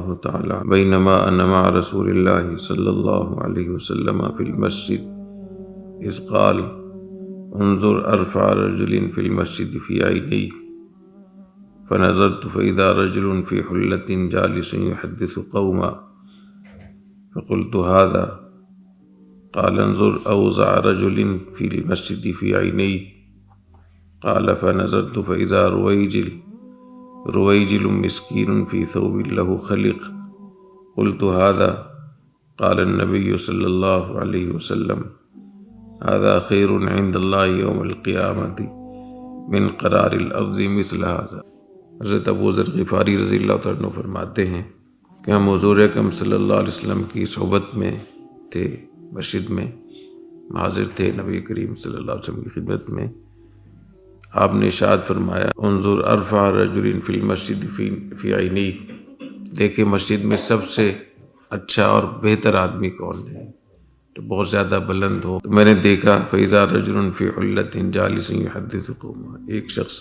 اللہ تعالی بینما انا مع رسول اللہ صلی اللہ علیہ وسلم فی المسجد اذ قال انظر ارفع رجل فی المسجد فی عینی فنظرت فاذا رجل فی حلۃ جالس یحدث قوما فقلت هذا قال انظر اوضع رجل فی المسجد فی عینی قال فنظرت فاذا رويجل مسكين في ثوب له خلق قلت هذا قال النبي صلى الله عليه وسلم هذا خير عند الله يوم القيامة من قرار الأرض مثل هذا۔ حضرت ابو ذر غفاری رضی اللہ تعالیٰ عنہ فرماتے ہیں کہ ہم حضور اکرم صلی اللہ علیہ وسلم کی صحبت میں تھے، مسجد میں حاضر تھے، نبی کریم صلی اللہ علیہ وسلم کی خدمت میں۔ آپ نے ارشاد فرمایا انظر ارفع رجل فی المسجد فی عینی، دیکھیں مسجد میں سب سے اچھا اور بہتر آدمی کون ہے جو بہت زیادہ بلند ہو۔ تو میں نے دیکھا فاذا رجل فی حلۃ جالس یحدث قوما، ایک شخص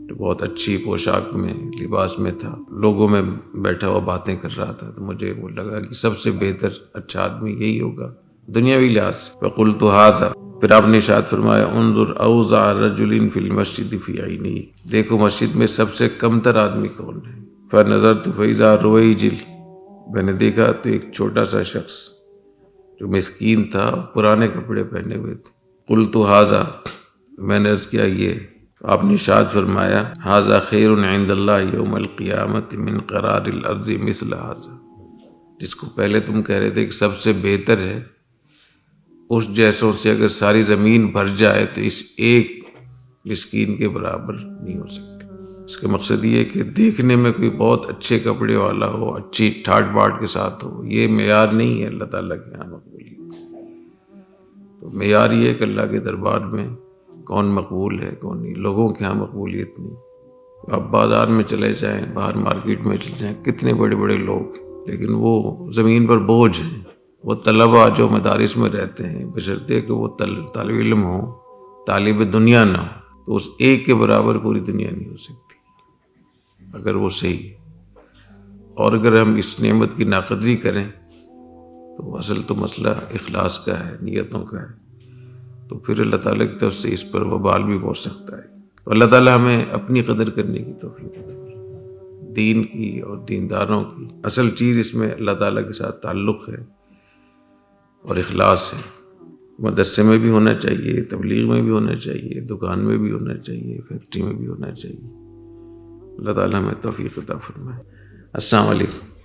جو بہت اچھی پوشاک میں لباس میں تھا، لوگوں میں بیٹھا ہوا باتیں کر رہا تھا، تو مجھے وہ لگا کہ سب سے بہتر اچھا آدمی یہی ہوگا دنیاوی لحاظ سے۔ فقلت ھذا، پھر آپ نے ارشاد فرمایا انظر اوضع رجل فی المسجد فی عینی، دیکھو مسجد میں سب سے کم تر آدمی کون ہے۔ فنظرت فاذا رویجل، میں نے دیکھا تو ایک چھوٹا سا شخص جو مسکین تھا، پرانے کپڑے پہنے ہوئے تھے۔ قلت ھذا، میں نے عرض کیا یہ، آپ نے ارشاد فرمایا ھذا خیر عند اللہ یوم القیامۃ من قرار الارض مثل ھذا، جس کو پہلے تم کہہ رہے تھے کہ سب سے بہتر ہے، اس جیسوں سے اگر ساری زمین بھر جائے تو اس ایک مسکین کے برابر نہیں ہو سکتی۔ اس کا مقصد یہ ہے کہ دیکھنے میں کوئی بہت اچھے کپڑے والا ہو، اچھی ٹھاٹ باٹ کے ساتھ ہو، یہ معیار نہیں ہے اللہ تعالیٰ کے یہاں مقبولیت۔ تو معیار یہ ہے کہ اللہ کے دربار میں کون مقبول ہے کون نہیں، لوگوں کے یہاں مقبولیت نہیں۔ آپ بازار میں چلے جائیں، باہر مارکیٹ میں چلے جائیں، کتنے بڑے بڑے لوگ، لیکن وہ زمین پر بوجھ ہیں۔ وہ طلباء جو مدارس میں رہتے ہیں، بشرطے کہ وہ طالب علم ہوں، طالب دنیا نہ ہو، تو اس ایک کے برابر پوری دنیا نہیں ہو سکتی اگر وہ صحیح ہے۔ اور اگر ہم اس نعمت کی ناقدری کریں تو اصل تو مسئلہ اخلاص کا ہے، نیتوں کا ہے، تو پھر اللہ تعالیٰ کی طرف سے اس پر وبال بھی پہنچ سکتا ہے۔ تو اللہ تعالیٰ ہمیں اپنی قدر کرنے کی توفیق دے، دین کی اور دینداروں کی۔ اصل چیز اس میں اللہ تعالیٰ کے ساتھ تعلق ہے اور اخلاص ہے۔ مدرسے میں بھی ہونا چاہیے، تبلیغ میں بھی ہونا چاہیے، دکان میں بھی ہونا چاہیے، فیکٹری میں بھی ہونا چاہیے۔ اللہ تعالیٰ ہمیں توفیق عطا فرمائے۔ السلام علیکم۔